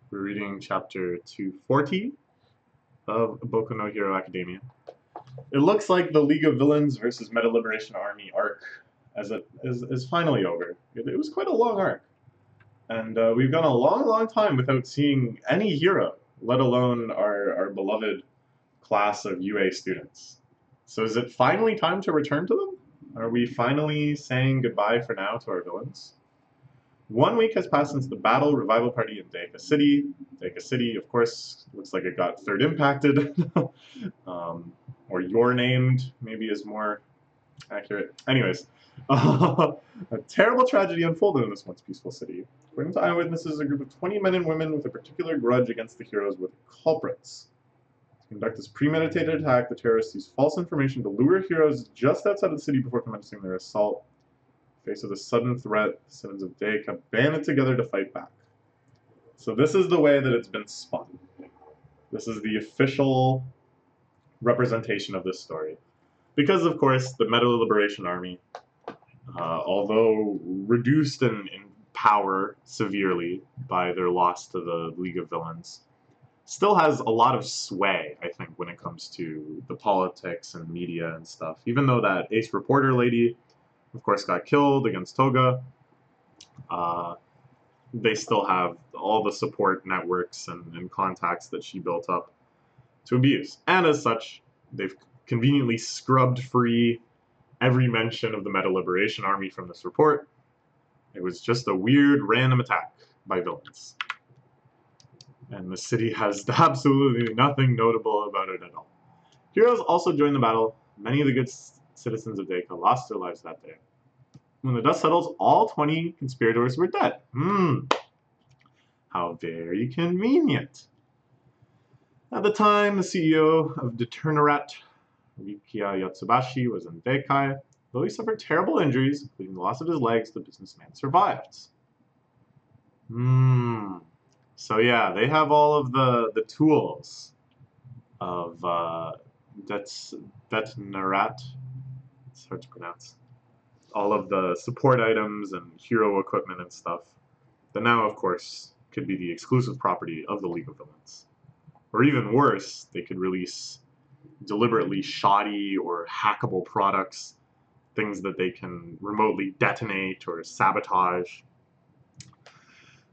We're reading chapter 240 of Boku no Hero Academia. It looks like the League of Villains versus Meta Liberation Army arc as it is finally over. It was quite a long arc. And we've gone a long time without seeing any hero, let alone our beloved class of UA students. So is it finally time to return to them? Are we finally saying goodbye for now to our villains? 1 week has passed since the battle revival party in Deika City. Deika City, of course, looks like it got third impacted. Or your named, maybe is more accurate. Anyways, a terrible tragedy unfolded in this once peaceful city. According to eyewitnesses, a group of 20 men and women with a particular grudge against the heroes were the culprits. To conduct this premeditated attack, the terrorists used false information to lure heroes just outside of the city before commencing their assault. In the face of the sudden threat, the citizens of Deika banded together to fight back. So this is the way that it's been spun. This is the official representation of this story. Because, of course, the Meta Liberation Army, although reduced in power severely by their loss to the League of Villains, still has a lot of sway, I think, when it comes to the politics and media and stuff. Even though that ace reporter lady, of course, got killed against Toga, they still have all the support networks and contacts that she built up to abuse. And as such, they've conveniently scrubbed free every mention of the Meta Liberation Army from this report. It was just a weird, random attack by villains. And the city has absolutely nothing notable about it at all. Heroes also joined the battle. Many of the good citizens of Deika lost their lives that day. When the dust settles, all 20 conspirators were dead. How very convenient. At the time, the CEO of Deternerat, Rikia Yotsubashi, was in Deikai. Though he suffered terrible injuries, including the loss of his legs, the businessman survived. So yeah, they have all of the tools of Deternerat. It's hard to pronounce. All of the support items and hero equipment and stuff that now, of course, could be the exclusive property of the League of Villains. Or even worse, they could release deliberately shoddy or hackable products, things that they can remotely detonate or sabotage.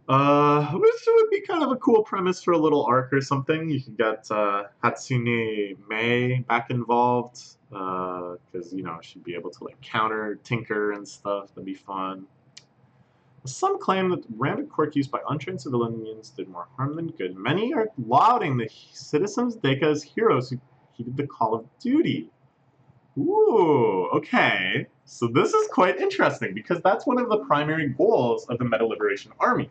Which would be kind of a cool premise for a little arc or something. You could get Hatsune Mei back involved, because, you know, she'd be able to, like, counter Tinker and stuff. That'd be fun. Some claim that rampant quirk used by untrained civilians did more harm than good. Many are lauding the citizens of Deika as heroes who heeded the call of duty. Ooh, okay. So this is quite interesting, because that's one of the primary goals of the Meta Liberation Army,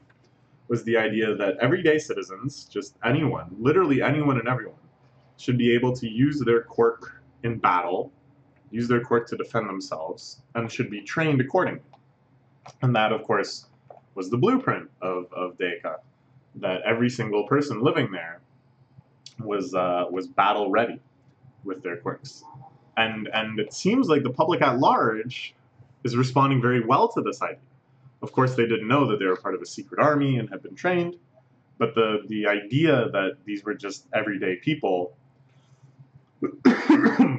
was the idea that everyday citizens, just anyone, literally anyone and everyone, should be able to use their quirk in battle, use their quirk to defend themselves, and should be trained accordingly. And that, of course, was the blueprint of Deika, that every single person living there was battle ready with their quirks. And it seems like the public at large is responding very well to this idea. Of course, they didn't know that they were part of a secret army and had been trained, but the idea that these were just everyday people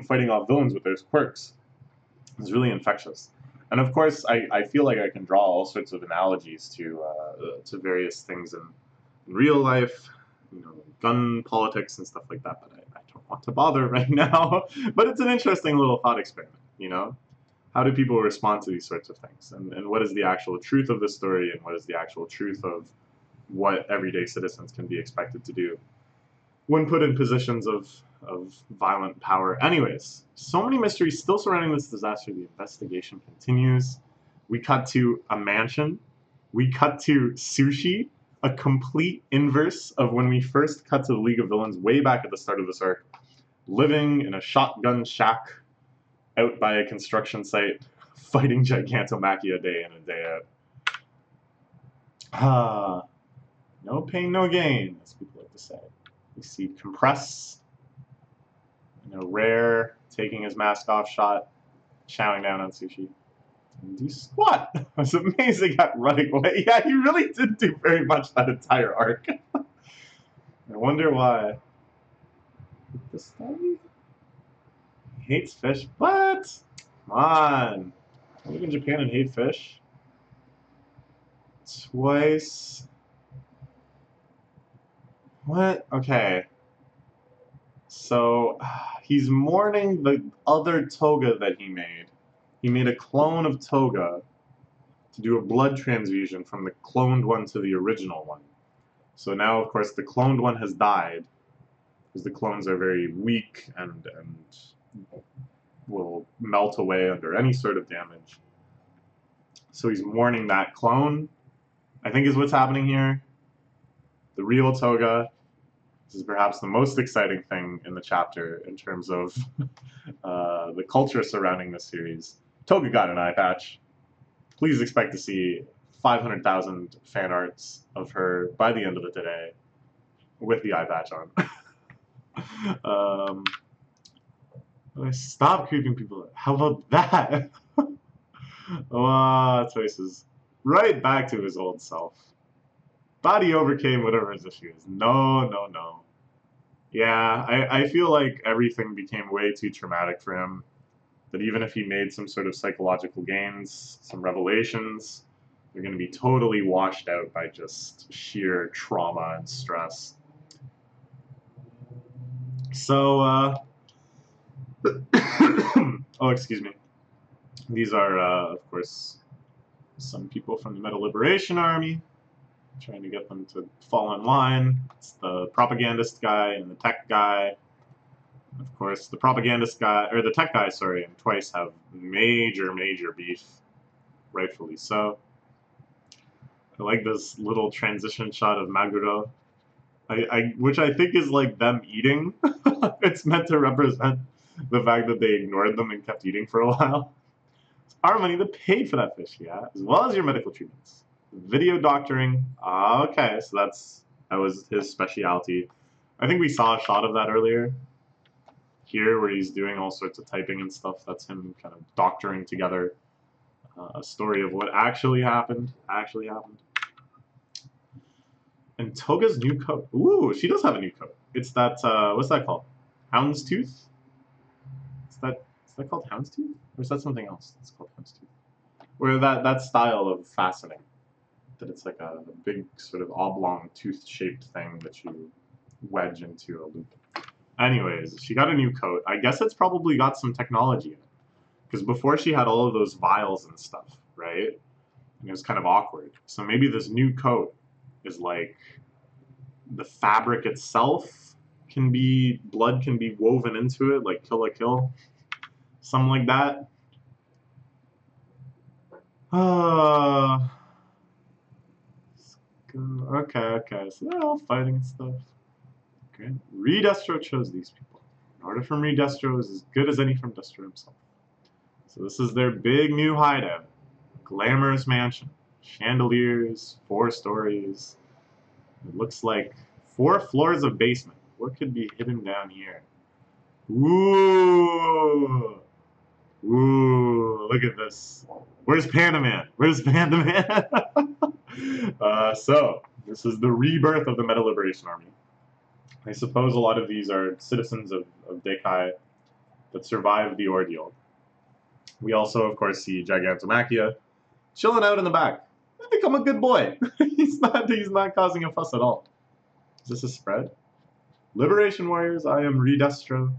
fighting off villains with their quirks is really infectious. And of course, I feel like I can draw all sorts of analogies to various things in real life, you know, gun politics and stuff like that, but I don't want to bother right now. But it's an interesting little thought experiment, you know? How do people respond to these sorts of things? And what is the actual truth of the story, and what is the actual truth of what everyday citizens can be expected to do when put in positions of violent power? Anyways, so many mysteries still surrounding this disaster. The investigation continues. We cut to a mansion. We cut to sushi, a complete inverse of when we first cut to the League of Villains way back at the start of this arc, living in a shotgun shack out by a construction site, fighting Gigantomachia day in and day out. No pain, no gain, as people like to say. We see Compress in a rare taking his mask off shot, chowing down on sushi. And he squat. It was amazing at running away. Yeah, he really did do very much that entire arc. I wonder why. This guy hates fish. What? Come on. I live in Japan and hate fish. Twice. What? Okay. So he's mourning the other toga that he made. He made a clone of toga to do a blood transfusion from the cloned one to the original one. So now, of course, the cloned one has died because the clones are very weak and will melt away under any sort of damage. So he's mourning that clone, I think is what's happening here. The real toga. This is perhaps the most exciting thing in the chapter in terms of the culture surrounding this series. Toga got an eye patch. Please expect to see 500,000 fan arts of her by the end of the day with the eye patch on. Stop creeping people out. How about that? Oh, Toys is right back to his old self. Body overcame whatever his issue is. No, no, no. Yeah, I feel like everything became way too traumatic for him. That even if he made some sort of psychological gains, some revelations, they're going to be totally washed out by just sheer trauma and stress. So, oh, excuse me. These are, of course, some people from the Metal Liberation Army, trying to get them to fall in line. It's the propagandist guy and the tech guy. Of course, the propagandist guy, or the tech guy, sorry, and Twice have major, major beef, rightfully so. I like this little transition shot of Maguro, which I think is like them eating. It's meant to represent the fact that they ignored them and kept eating for a while. It's our money that paid for that fish, yeah, as well as your medical treatments. Video doctoring, okay, so that was his specialty. I think we saw a shot of that earlier. Here, where he's doing all sorts of typing and stuff, that's him kind of doctoring together a story of what actually happened. And Toga's new coat. Ooh, she does have a new coat. It's that, what's that called? Houndstooth? Is that called Houndstooth? Or is that something else? It's called Houndstooth. Where that style of fastening. That it's like a big sort of oblong tooth-shaped thing that you wedge into a loop. Anyways, she got a new coat. I guess it's probably got some technology in it. Because before she had all of those vials and stuff, right? And it was kind of awkward. So maybe this new coat is like the fabric itself blood can be woven into it, like Kill la Kill. Something like that. Okay, so they're all fighting and stuff. Okay. Redestro chose these people. An order from Redestro is as good as any from Destro himself. So this is their big new hideout. Glamorous mansion. Chandeliers, 4 stories. It looks like 4 floors of basement. What could be hidden down here? Ooh! Ooh, look at this. Where's Panda Man? Where's Panda Man? So, this is the rebirth of the Metal Liberation Army. I suppose a lot of these are citizens of Dekai that survived the ordeal. We also, of course, see Gigantomachia chilling out in the back. I think I'm a good boy. he's not causing a fuss at all. Is this a spread? Liberation Warriors, I am Redestro.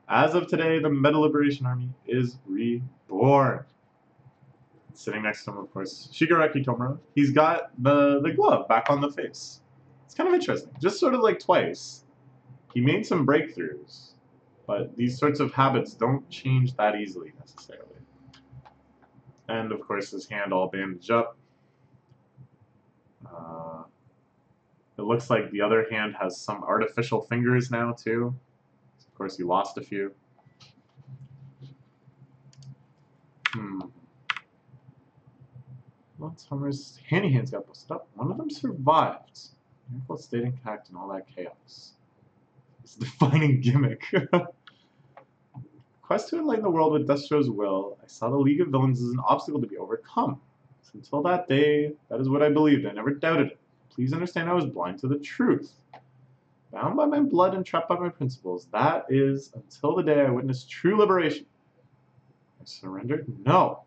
As of today, the Metal Liberation Army is reborn. Sitting next to him, of course, Shigaraki Tomura. He's got the glove back on the face. It's kind of interesting. Just sort of like Twice. He made some breakthroughs, but these sorts of habits don't change that easily, necessarily. And, of course, his hand all bandaged up. It looks like the other hand has some artificial fingers now, too. Of course, he lost a few. Well, Tomuра's handy hands got busted up. One of them survived. Miracle stayed intact in all that chaos. It's a defining gimmick. Quest to enlighten the world with Destro's will, I saw the League of Villains as an obstacle to be overcome. So until that day, that is what I believed. I never doubted it. Please understand I was blind to the truth. Bound by my blood and trapped by my principles. That is until the day I witnessed true liberation. I surrendered? No.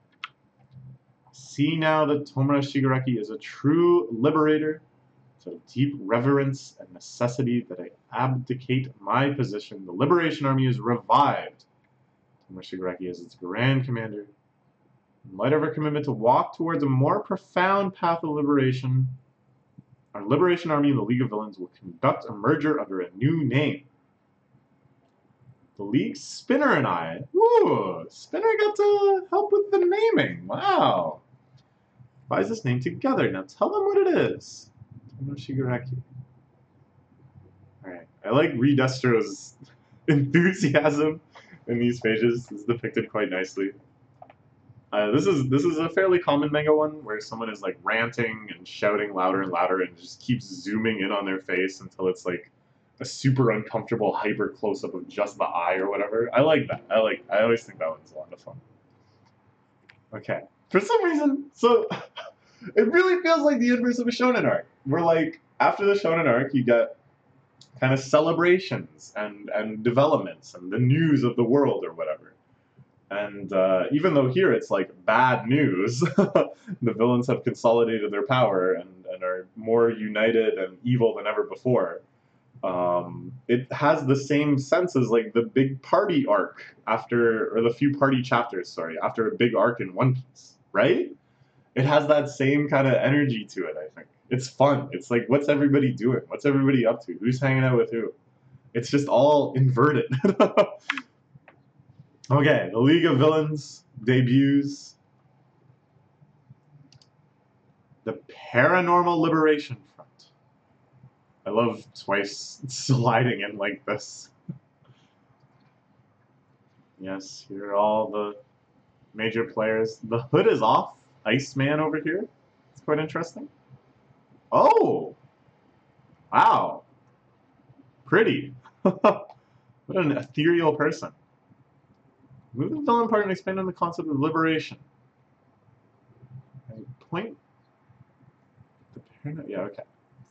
See now that Tomura Shigaraki is a true liberator. It's of deep reverence and necessity that I abdicate my position. The Liberation Army is revived. Tomura Shigaraki is its grand commander. In light of our commitment to walk towards a more profound path of liberation, our Liberation Army and the League of Villains will conduct a merger under a new name. The League Spinner and I. Woo! Spinner got to help with the naming. Wow. Why is this name together? Now tell them what it is. Tomura Shigaraki. Alright. I like Redestro's enthusiasm in these pages. It's depicted quite nicely. This is a fairly common manga one where someone is like ranting and shouting louder and louder and just keeps zooming in on their face until it's like a super uncomfortable hyper close up of just the eye or whatever. I like that. I always think that one's a lot of fun. Okay. For some reason, so it really feels like the inverse of a shonen arc. Where like after the shonen arc you get kind of celebrations and developments and the news of the world or whatever. And even though here it's like bad news, the villains have consolidated their power and are more united and evil than ever before. It has the same sense as like the big party arc after, or the few party chapters, sorry, after a big arc in One Piece, right? It has that same kind of energy to it, I think. It's fun. It's like, what's everybody doing? What's everybody up to? Who's hanging out with who? It's just all inverted. Okay, the League of Villains debuts. The Paranormal Liberation Front. I love Twice sliding in like this. Yes, here are all the major players. The hood is off. Iceman over here. It's quite interesting. Oh! Wow. Pretty. What an ethereal person. Move the villain part and expand on the concept of liberation. I appoint the yeah, okay.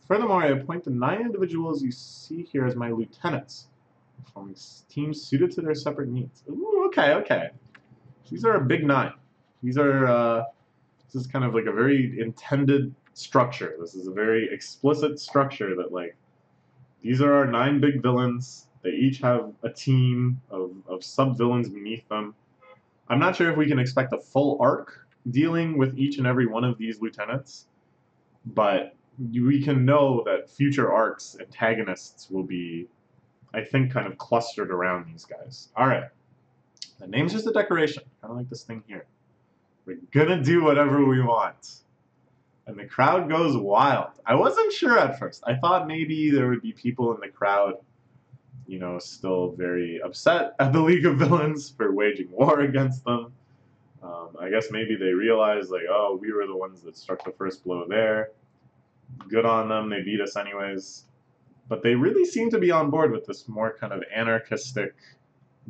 Furthermore, I appoint the 9 individuals you see here as my lieutenants, forming teams suited to their separate needs. Ooh, okay, okay. These are a big 9. These are this is kind of like a very intended structure. This is a very explicit structure that like these are our 9 big villains. They each have a team of sub-villains beneath them. I'm not sure if we can expect a full arc dealing with each and every one of these lieutenants, but we can know that future arcs, antagonists will be, I think, kind of clustered around these guys. Alright. The name's just a decoration, kind of like this thing here. We're gonna do whatever we want. And the crowd goes wild. I wasn't sure at first. I thought maybe there would be people in the crowd, you know, still very upset at the League of Villains for waging war against them. I guess maybe they realized, like, oh, we were the ones that struck the first blow there. Good on them, they beat us anyways. But they really seem to be on board with this more kind of anarchistic,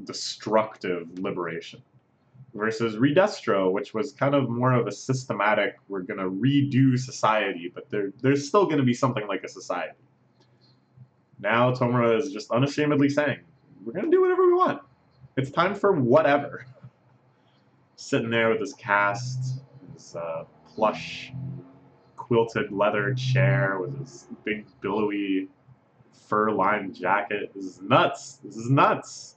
destructive liberation. Versus Redestro, which was kind of more of a systematic, we're going to redo society, but there's still going to be something like a society. Now Tomura is just unashamedly saying, we're going to do whatever we want. It's time for whatever. Sitting there with his cast, his plush quilted leather chair with his big billowy fur-lined jacket. This is nuts. This is nuts.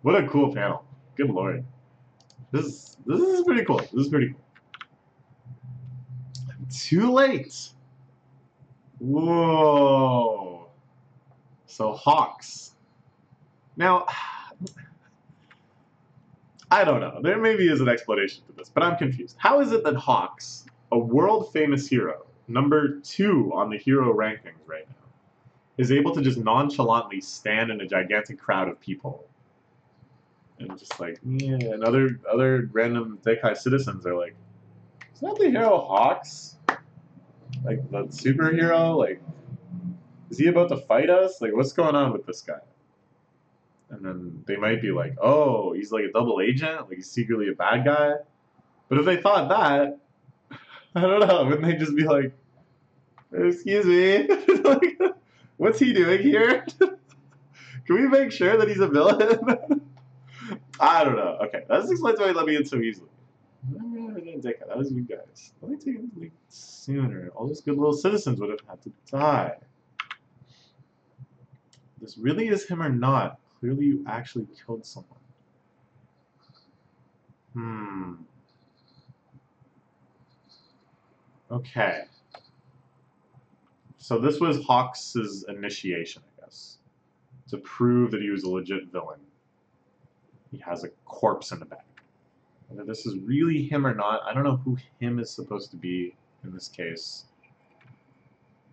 What a cool panel. Good lord. This is pretty cool. This is pretty cool. Too late. Whoa. So Hawks. Now, I don't know. There maybe is an explanation to this, but I'm confused. How is it that Hawks, a world-famous hero, number 2 on the hero rankings right now, is able to just nonchalantly stand in a gigantic crowd of people and just like, yeah, and other random Deikai citizens are like, is that the hero Hawks? Like, the superhero? Like, is he about to fight us? Like, what's going on with this guy? And then they might be like, oh, he's like a double agent? Like, he's secretly a bad guy? But if they thought that, I don't know, wouldn't they just be like, excuse me? Like, What's he doing here? Can we make sure that he's a villain? I don't know. Okay, that explains why he let me in so easily. I didn't take it. That was you guys. Let me take it sooner. All those good little citizens would have had to die. This really is him or not? Clearly you actually killed someone. Okay. So this was Hawks' initiation, I guess. To prove that he was a legit villain. He has a corpse in the back. Whether this is really him or not, I don't know who him is supposed to be in this case.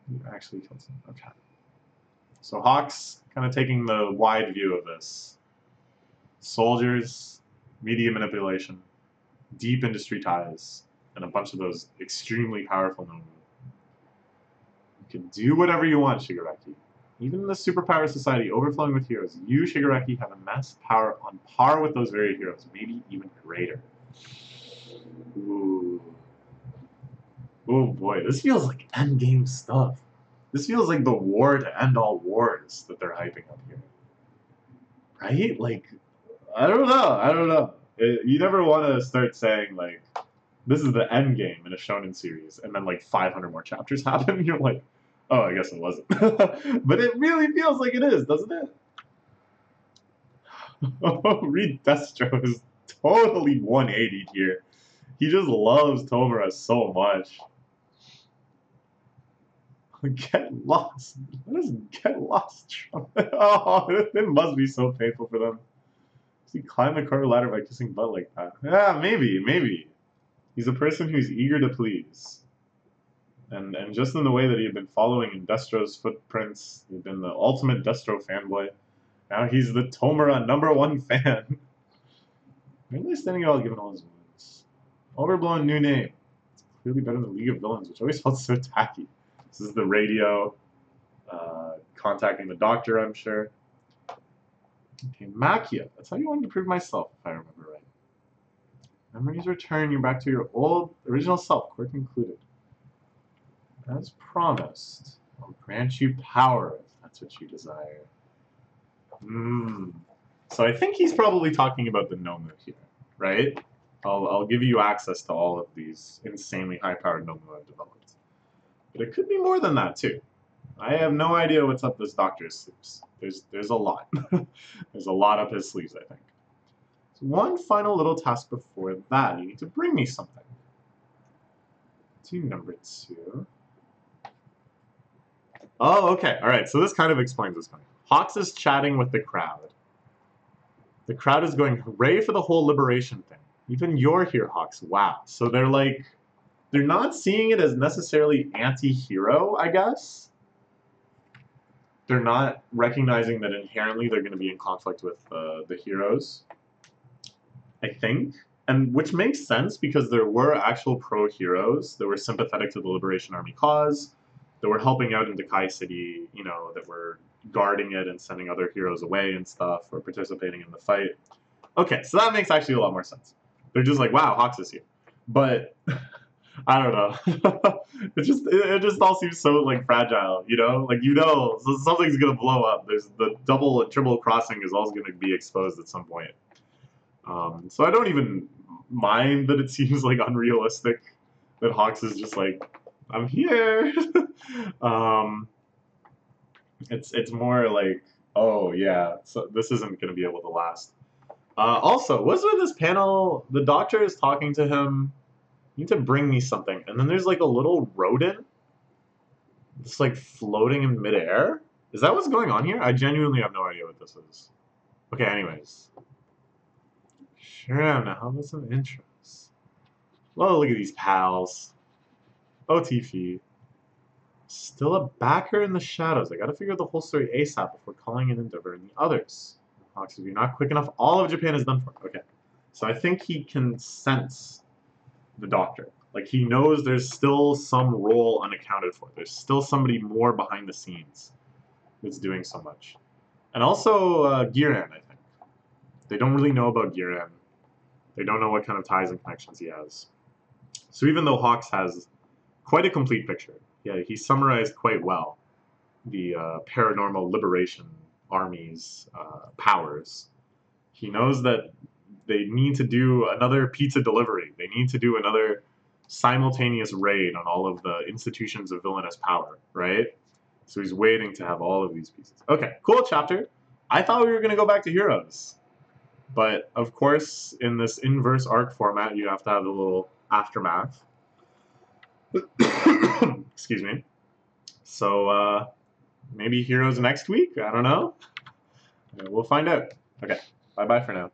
You actually killed someone. Okay. So Hawks kind of taking the wide view of this. Soldiers, media manipulation, deep industry ties, and a bunch of those extremely powerful nomu. You can do whatever you want, Shigaraki. Even in the superpower society overflowing with heroes, you, Shigaraki, have amassed power on par with those very heroes, maybe even greater. Ooh. Oh boy, this feels like endgame stuff. This feels like the war to end all wars that they're hyping up here. Right? Like, I don't know. You never want to start saying, like, this is the end game in a shonen series, and then, like, 500 more chapters happen, you're like, oh, I guess it wasn't. But it really feels like it is, doesn't it? Oh, Reed Destro is totally 180 here. He just loves Tomura so much. Get lost. What is get lost? Oh, it must be so painful for them. Does he climb the corner ladder by kissing butt like that? Yeah, maybe. He's a person who's eager to please. And just in the way that he had been following in Destro's footprints, he'd been the ultimate Destro fanboy. Now he's the Tomura #1 fan. Really standing it all given all his wounds. Overblown new name. It's clearly better than League of Villains, which always felt so tacky. This is the radio, contacting the doctor, I'm sure. Okay, Makia. That's how you wanted to prove myself, if I remember right. Memories return, you're back to your old, original self, quirk included. As promised, I'll grant you power if that's what you desire. So I think he's probably talking about the Nomu here, right? I'll give you access to all of these insanely high-powered Nomu I've developed. But it could be more than that, too. I have no idea what's up this doctor's sleeves. There's a lot. There's a lot up his sleeves, I think. So one final little task before that. You need to bring me something. To number 2. Oh, okay. All right. So this kind of explains what's going on. Hawks is chatting with the crowd. The crowd is going, hooray for the whole liberation thing. Even you're here, Hawks. Wow. So they're like, they're not seeing it as necessarily anti-hero, I guess. They're not recognizing that inherently they're going to be in conflict with the heroes, I think. And which makes sense because there were actual pro-heroes that were sympathetic to the Liberation Army cause, that were helping out in Dakai City, you know, that were guarding it and sending other heroes away and stuff, or participating in the fight. Okay, so that makes actually a lot more sense. They're just like, wow, Hawks is here. But I don't know. it just all seems so like fragile, you know? Like so something's gonna blow up. There's the double and triple crossing is always gonna be exposed at some point. So I don't even mind that it seems like unrealistic that Hawks is just like, I'm here. It's more like, oh yeah, so this isn't gonna be able to last. Also, what's with this panel? The doctor is talking to him. You need to bring me something. And then there's like a little rodent. It's like floating in midair. Is that what's going on here? I genuinely have no idea what this is. Okay, anyways. Sure, now how about some intros? Well, look at these pals. OTP. Still a backer in the shadows. I gotta figure out the whole story ASAP before calling in Endeavor and the others. Hawks, if you're not quick enough, all of Japan is done for. Okay. So I think he can sense the doctor. Like, he knows there's still some role unaccounted for. There's still somebody more behind the scenes that's doing so much. And also, Giran, I think. They don't really know about Giran. They don't know what kind of ties and connections he has. So even though Hawks has quite a complete picture, yeah, he's summarized quite well. Paranormal Liberation Army's powers. He knows that they need to do another pizza delivery. They need to do another simultaneous raid on all of the institutions of villainous power, right? So he's waiting to have all of these pieces. Okay, cool chapter. I thought we were going to go back to Heroes. But, of course, in this inverse arc format, you have to have a little aftermath. Excuse me. So, maybe Heroes next week? I don't know. We'll find out. Okay, bye-bye for now.